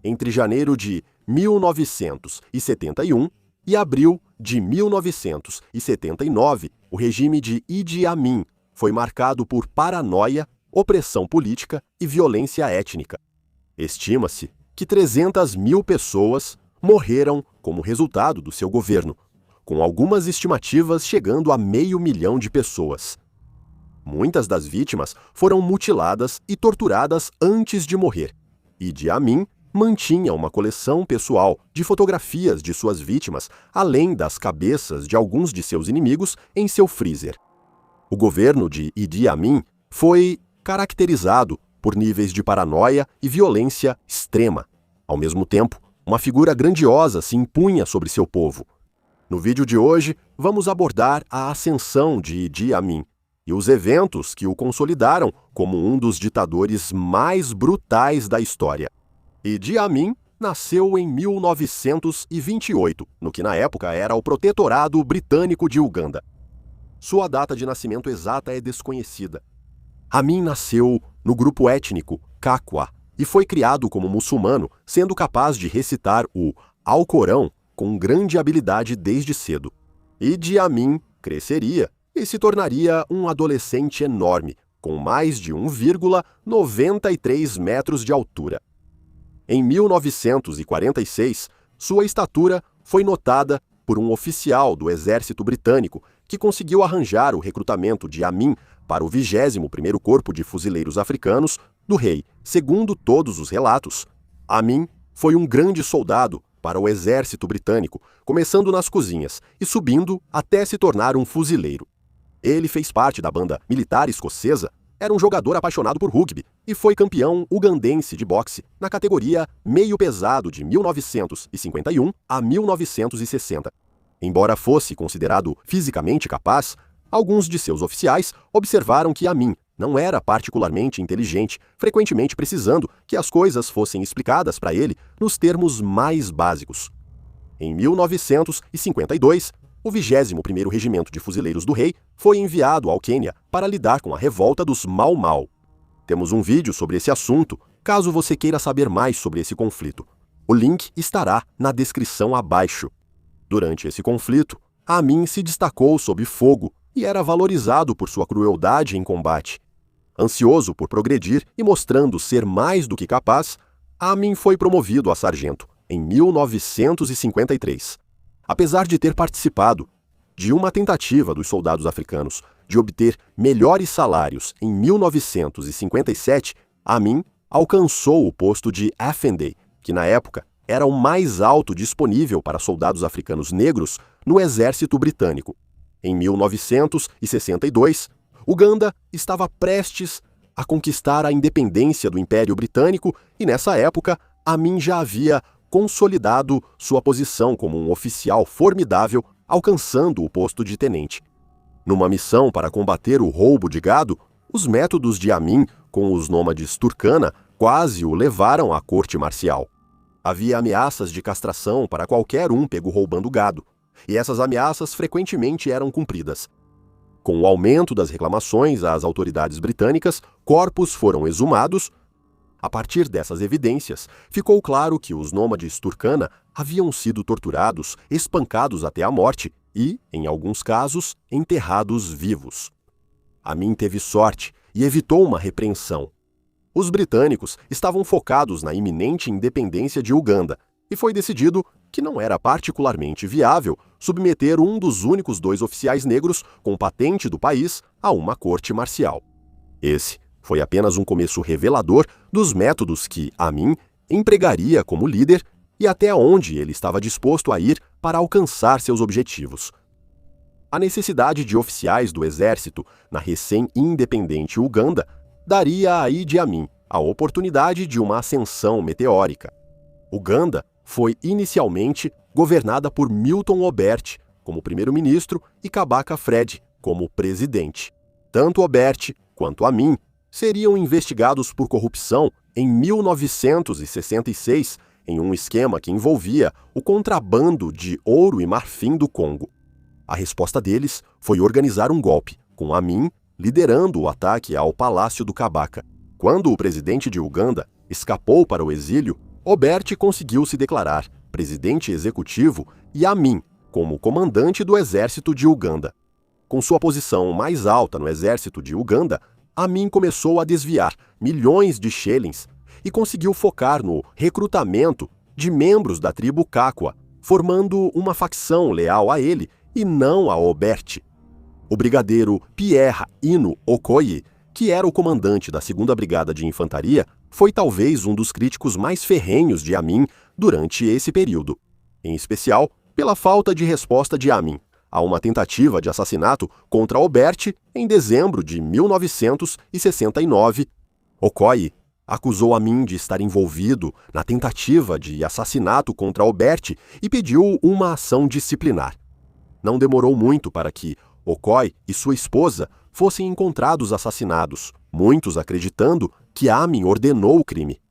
entre janeiro de 1971 e abril de 1979, o regime de Idi Amin foi marcado por paranoia, opressão política e violência étnica. Estima-se que 300 mil pessoas morreram como resultado do seu governo, com algumas estimativas chegando a 500 mil de pessoas. Muitas das vítimas foram mutiladas e torturadas antes de morrer. Idi Amin mantinha uma coleção pessoal de fotografias de suas vítimas, além das cabeças de alguns de seus inimigos, em seu freezer. O governo de Idi Amin foi caracterizado por níveis de paranoia e violência extrema. Ao mesmo tempo, uma figura grandiosa se impunha sobre seu povo. No vídeo de hoje, vamos abordar a ascensão de Idi Amin e os eventos que o consolidaram como um dos ditadores mais brutais da história. Idi Amin nasceu em 1928, no que na época era o Protetorado Britânico de Uganda. Sua data de nascimento exata é desconhecida. Amin nasceu no grupo étnico Kakwa e foi criado como muçulmano, sendo capaz de recitar o Alcorão com grande habilidade desde cedo. Idi Amin cresceria e se tornaria um adolescente enorme, com mais de 1,93 metros de altura. Em 1946, sua estatura foi notada por um oficial do exército britânico que conseguiu arranjar o recrutamento de Amin para o 21º Corpo de Fuzileiros Africanos do rei. Segundo todos os relatos, Amin foi um grande soldado para o exército britânico, começando nas cozinhas e subindo até se tornar um fuzileiro. Ele fez parte da banda militar escocesa, era um jogador apaixonado por rugby e foi campeão ugandense de boxe na categoria meio pesado de 1951 a 1960. Embora fosse considerado fisicamente capaz, alguns de seus oficiais observaram que Amin não era particularmente inteligente, frequentemente precisando que as coisas fossem explicadas para ele nos termos mais básicos. Em 1952, o 21º Regimento de Fuzileiros do Rei foi enviado ao Quênia para lidar com a revolta dos Mau Mau. Temos um vídeo sobre esse assunto, caso você queira saber mais sobre esse conflito. O link estará na descrição abaixo. Durante esse conflito, Amin se destacou sob fogo e era valorizado por sua crueldade em combate. Ansioso por progredir e mostrando ser mais do que capaz, Amin foi promovido a sargento em 1953. Apesar de ter participado de uma tentativa dos soldados africanos de obter melhores salários em 1957, Amin alcançou o posto de Effendi, que na época era o mais alto disponível para soldados africanos negros no exército britânico. Em 1962, Uganda estava prestes a conquistar a independência do Império Britânico e nessa época Amin já havia consolidado sua posição como um oficial formidável, alcançando o posto de tenente. Numa missão para combater o roubo de gado, os métodos de Amin com os nômades Turkana quase o levaram à corte marcial. Havia ameaças de castração para qualquer um pego roubando gado, e essas ameaças frequentemente eram cumpridas. Com o aumento das reclamações às autoridades britânicas, corpos foram exumados. A partir dessas evidências, ficou claro que os nômades Turkana haviam sido torturados, espancados até a morte e, em alguns casos, enterrados vivos. Amin teve sorte e evitou uma repreensão. Os britânicos estavam focados na iminente independência de Uganda e foi decidido que não era particularmente viável submeter um dos únicos 2 oficiais negros com patente do país a uma corte marcial. Esse foi apenas um começo revelador dos métodos que Amin empregaria como líder e até onde ele estava disposto a ir para alcançar seus objetivos. A necessidade de oficiais do exército na recém-independente Uganda daria a Idi Amin a oportunidade de uma ascensão meteórica. Uganda foi inicialmente governada por Milton Obote como primeiro-ministro e Kabaka Fred como presidente. Tanto Obote quanto Amin seriam investigados por corrupção em 1966 em um esquema que envolvia o contrabando de ouro e marfim do Congo. A resposta deles foi organizar um golpe, com Amin liderando o ataque ao Palácio do Kabaka. Quando o presidente de Uganda escapou para o exílio, Obert conseguiu se declarar presidente executivo e Amin como comandante do exército de Uganda. Com sua posição mais alta no exército de Uganda, Amin começou a desviar milhões de shillings e conseguiu focar no recrutamento de membros da tribo Kakwa, formando uma facção leal a ele e não a Obert. O brigadeiro Pierre Inu Okoye, que era o comandante da 2ª Brigada de Infantaria, foi talvez um dos críticos mais ferrenhos de Amin durante esse período, em especial pela falta de resposta de Amin a uma tentativa de assassinato contra Obert em dezembro de 1969. Okoye acusou Amin de estar envolvido na tentativa de assassinato contra Obert e pediu uma ação disciplinar. Não demorou muito para que Okoye e sua esposa fossem encontrados assassinados, muitos acreditando que Amin ordenou o crime.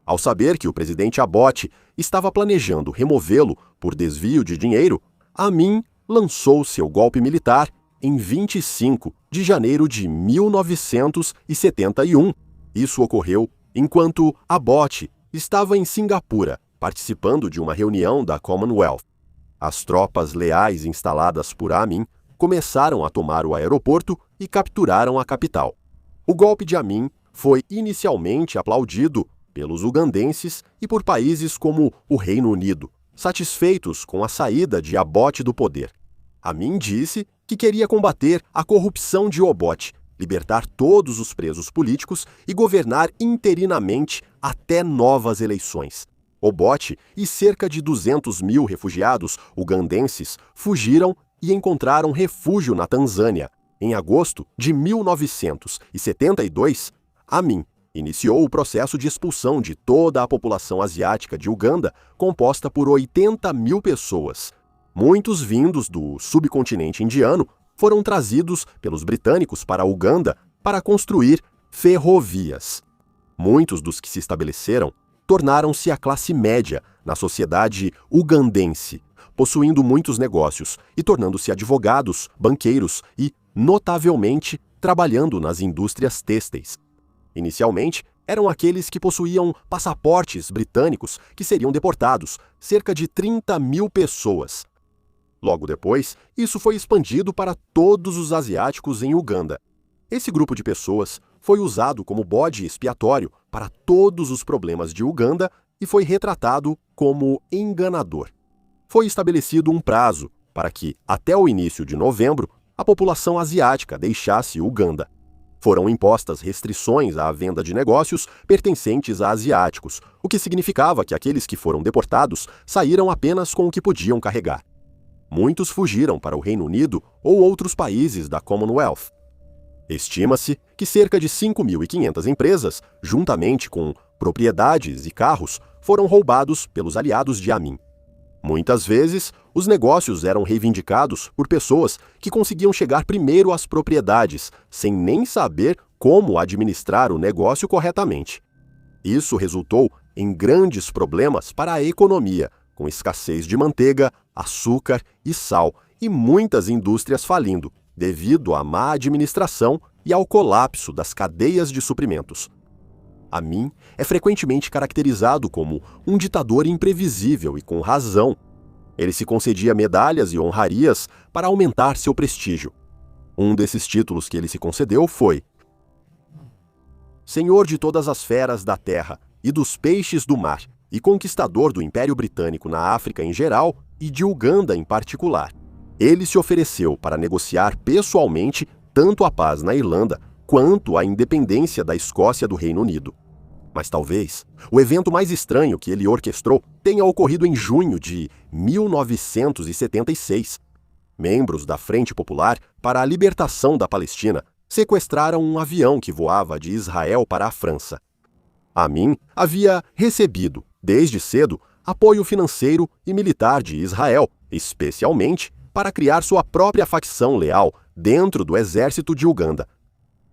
Ao saber que o presidente Abbott estava planejando removê-lo por desvio de dinheiro, Amin lançou seu golpe militar em 25 de janeiro de 1971. Isso ocorreu enquanto Abbott estava em Singapura, participando de uma reunião da Commonwealth. As tropas leais instaladas por Amin começaram a tomar o aeroporto e capturaram a capital. O golpe de Amin foi inicialmente aplaudido pelos ugandenses e por países como o Reino Unido, satisfeitos com a saída de Abbott do poder. Amin disse que queria combater a corrupção de Obote, libertar todos os presos políticos e governar interinamente até novas eleições. Obote e cerca de 200 mil refugiados ugandenses fugiram e encontraram refúgio na Tanzânia. Em agosto de 1972, Amin iniciou o processo de expulsão de toda a população asiática de Uganda, composta por 80 mil pessoas. Muitos vindos do subcontinente indiano foram trazidos pelos britânicos para Uganda para construir ferrovias. Muitos dos que se estabeleceram tornaram-se a classe média na sociedade ugandense, possuindo muitos negócios e tornando-se advogados, banqueiros e, notavelmente, trabalhando nas indústrias têxteis. Inicialmente, eram aqueles que possuíam passaportes britânicos que seriam deportados, cerca de 30 mil pessoas. Logo depois, isso foi expandido para todos os asiáticos em Uganda. Esse grupo de pessoas foi usado como bode expiatório para todos os problemas de Uganda e foi retratado como enganador. Foi estabelecido um prazo para que, até o início de novembro, a população asiática deixasse Uganda. Foram impostas restrições à venda de negócios pertencentes a asiáticos, o que significava que aqueles que foram deportados saíram apenas com o que podiam carregar. Muitos fugiram para o Reino Unido ou outros países da Commonwealth. Estima-se que cerca de 5.500 empresas, juntamente com propriedades e carros, foram roubados pelos aliados de Amin. Muitas vezes, os negócios eram reivindicados por pessoas que conseguiam chegar primeiro às propriedades, sem nem saber como administrar o negócio corretamente. Isso resultou em grandes problemas para a economia, com escassez de manteiga, açúcar e sal, e muitas indústrias falindo, devido à má administração e ao colapso das cadeias de suprimentos. Amin é frequentemente caracterizado como um ditador imprevisível e com razão. Ele se concedia medalhas e honrarias para aumentar seu prestígio. Um desses títulos que ele se concedeu foi Senhor de todas as feras da terra e dos peixes do mar, e conquistador do Império Britânico na África em geral e de Uganda em particular. Ele se ofereceu para negociar pessoalmente tanto a paz na Irlanda quanto a independência da Escócia do Reino Unido. Mas talvez o evento mais estranho que ele orquestrou tenha ocorrido em junho de 1976. Membros da Frente Popular para a Libertação da Palestina sequestraram um avião que voava de Israel para a França. Amin havia recebido, desde cedo, apoio financeiro e militar de Israel, especialmente para criar sua própria facção leal dentro do exército de Uganda.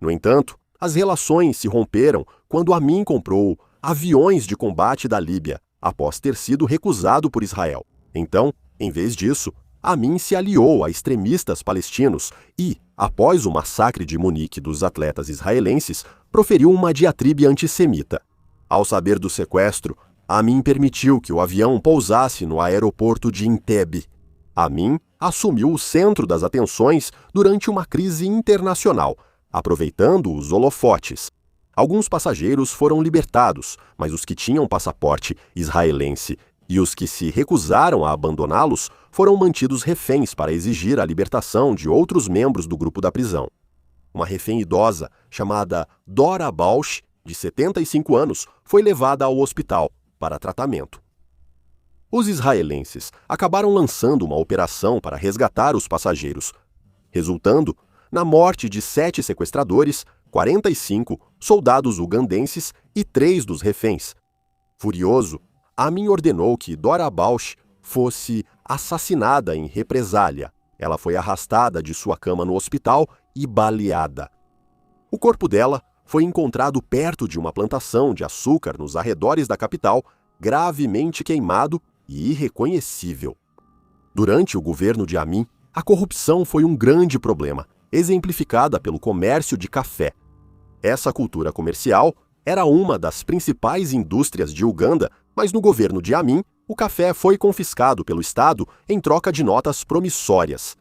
No entanto, as relações se romperam quando Amin comprou aviões de combate da Líbia, após ter sido recusado por Israel. Então, em vez disso, Amin se aliou a extremistas palestinos e, após o massacre de Munique dos atletas israelenses, proferiu uma diatribe antissemita. Ao saber do sequestro, Amin permitiu que o avião pousasse no aeroporto de Entebbe. Amin assumiu o centro das atenções durante uma crise internacional, aproveitando os holofotes. Alguns passageiros foram libertados, mas os que tinham passaporte israelense e os que se recusaram a abandoná-los foram mantidos reféns para exigir a libertação de outros membros do grupo da prisão. Uma refém idosa, chamada Dora Bausch, de 75 anos, foi levada ao hospital para tratamento. Os israelenses acabaram lançando uma operação para resgatar os passageiros, resultando na morte de 7 sequestradores, 45 soldados ugandenses e 3 dos reféns. Furioso, Amin ordenou que Dora Bausch fosse assassinada em represália. Ela foi arrastada de sua cama no hospital e baleada. O corpo dela foi encontrado perto de uma plantação de açúcar nos arredores da capital, gravemente queimado e irreconhecível. Durante o governo de Amin, a corrupção foi um grande problema, exemplificada pelo comércio de café. Essa cultura comercial era uma das principais indústrias de Uganda, mas no governo de Amin, o café foi confiscado pelo Estado em troca de notas promissórias.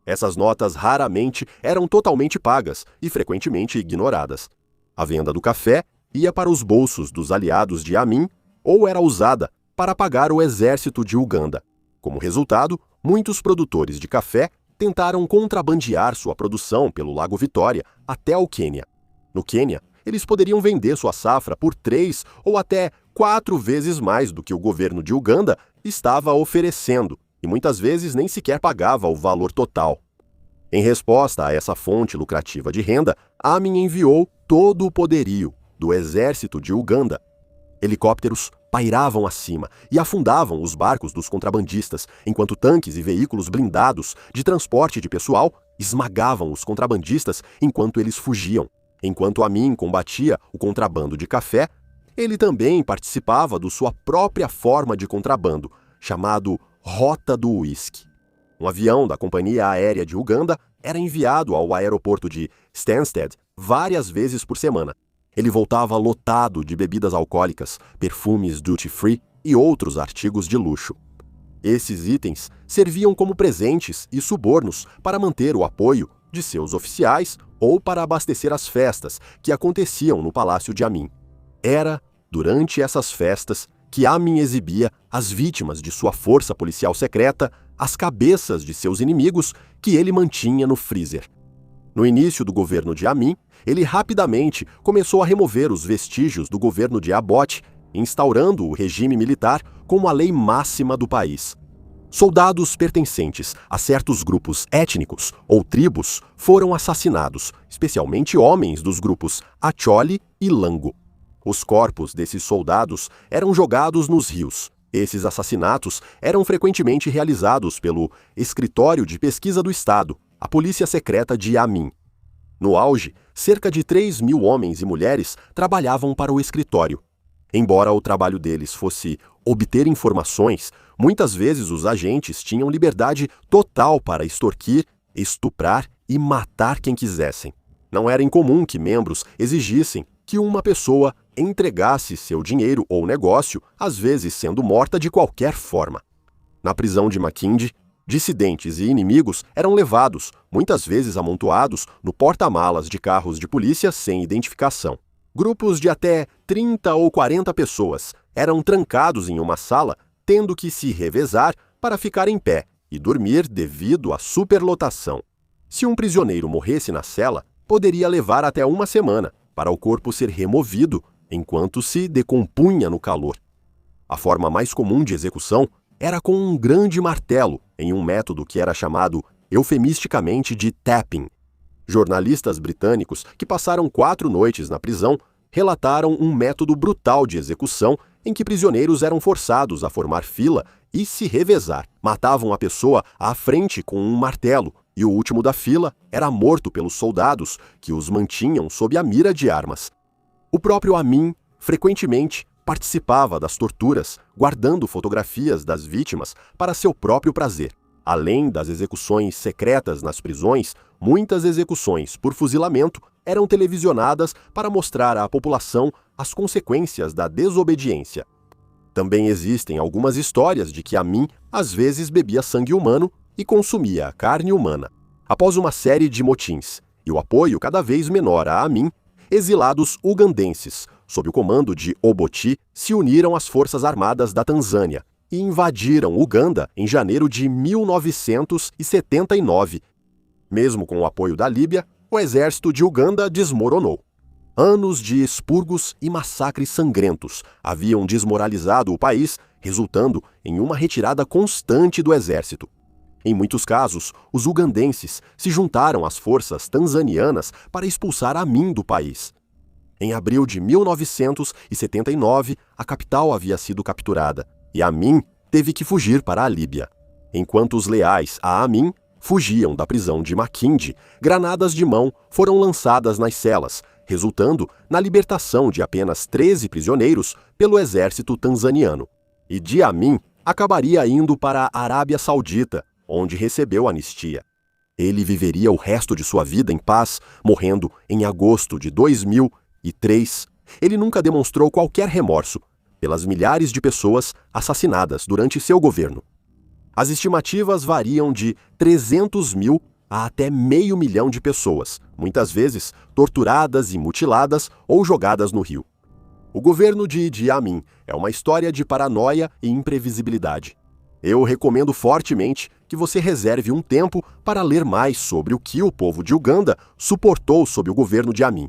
Essas notas raramente eram totalmente pagas e frequentemente ignoradas. A venda do café ia para os bolsos dos aliados de Amin ou era usada para pagar o exército de Uganda. Como resultado, muitos produtores de café tentaram contrabandear sua produção pelo Lago Vitória até o Quênia. No Quênia, eles poderiam vender sua safra por 3 ou até 4 vezes mais do que o governo de Uganda estava oferecendo, e muitas vezes nem sequer pagava o valor total. Em resposta a essa fonte lucrativa de renda, Amin enviou todo o poderio do exército de Uganda. Helicópteros pairavam acima e afundavam os barcos dos contrabandistas, enquanto tanques e veículos blindados de transporte de pessoal esmagavam os contrabandistas enquanto eles fugiam. Enquanto Amin combatia o contrabando de café, ele também participava da sua própria forma de contrabando, chamado Rota do Uísque. Um avião da Companhia Aérea de Uganda era enviado ao aeroporto de Stansted várias vezes por semana. Ele voltava lotado de bebidas alcoólicas, perfumes duty-free e outros artigos de luxo. Esses itens serviam como presentes e subornos para manter o apoio de seus oficiais ou para abastecer as festas que aconteciam no Palácio de Amin. Era durante essas festas que Amin exibia às vítimas de sua força policial secreta as cabeças de seus inimigos que ele mantinha no freezer. No início do governo de Amin, ele rapidamente começou a remover os vestígios do governo de Abbott, instaurando o regime militar como a lei máxima do país. Soldados pertencentes a certos grupos étnicos ou tribos foram assassinados, especialmente homens dos grupos Acholi e Lango. Os corpos desses soldados eram jogados nos rios. Esses assassinatos eram frequentemente realizados pelo Escritório de Pesquisa do Estado, a Polícia Secreta de Amin. No auge, cerca de 3.000 homens e mulheres trabalhavam para o escritório. Embora o trabalho deles fosse obter informações, muitas vezes os agentes tinham liberdade total para extorquir, estuprar e matar quem quisessem. Não era incomum que membros exigissem que uma pessoa entregasse seu dinheiro ou negócio, às vezes sendo morta de qualquer forma. Na prisão de Makindye, dissidentes e inimigos eram levados, muitas vezes amontoados, no porta-malas de carros de polícia sem identificação. Grupos de até 30 ou 40 pessoas eram trancados em uma sala, tendo que se revezar para ficar em pé e dormir devido à superlotação. Se um prisioneiro morresse na cela, poderia levar até uma semana para o corpo ser removido enquanto se decompunha no calor. A forma mais comum de execução era com um grande martelo, em um método que era chamado eufemisticamente de tapping. Jornalistas britânicos que passaram 4 noites na prisão relataram um método brutal de execução em que prisioneiros eram forçados a formar fila e se revezar. Matavam a pessoa à frente com um martelo e o último da fila era morto pelos soldados que os mantinham sob a mira de armas. O próprio Amin frequentemente participava das torturas, guardando fotografias das vítimas para seu próprio prazer. Além das execuções secretas nas prisões, muitas execuções por fuzilamento eram televisionadas para mostrar à população as consequências da desobediência. Também existem algumas histórias de que Amin às vezes bebia sangue humano e consumia a carne humana. Após uma série de motins e o apoio cada vez menor a Amin, exilados ugandenses, sob o comando de Obote, se uniram às Forças Armadas da Tanzânia e invadiram Uganda em janeiro de 1979. Mesmo com o apoio da Líbia, o exército de Uganda desmoronou. Anos de expurgos e massacres sangrentos haviam desmoralizado o país, resultando em uma retirada constante do exército. Em muitos casos, os ugandenses se juntaram às forças tanzanianas para expulsar Amin do país. Em abril de 1979, a capital havia sido capturada e Amin teve que fugir para a Líbia. Enquanto os leais a Amin fugiam da prisão de Makindye, granadas de mão foram lançadas nas celas, resultando na libertação de apenas 13 prisioneiros pelo exército tanzaniano. Idi Amin acabaria indo para a Arábia Saudita, onde recebeu anistia. Ele viveria o resto de sua vida em paz, morrendo em agosto de 2003. Ele nunca demonstrou qualquer remorso pelas milhares de pessoas assassinadas durante seu governo. As estimativas variam de 300 mil a até 500 mil de pessoas, muitas vezes torturadas e mutiladas ou jogadas no rio. O governo de Idi Amin é uma história de paranoia e imprevisibilidade. Eu recomendo fortemente que você reserve um tempo para ler mais sobre o que o povo de Uganda suportou sob o governo de Amin.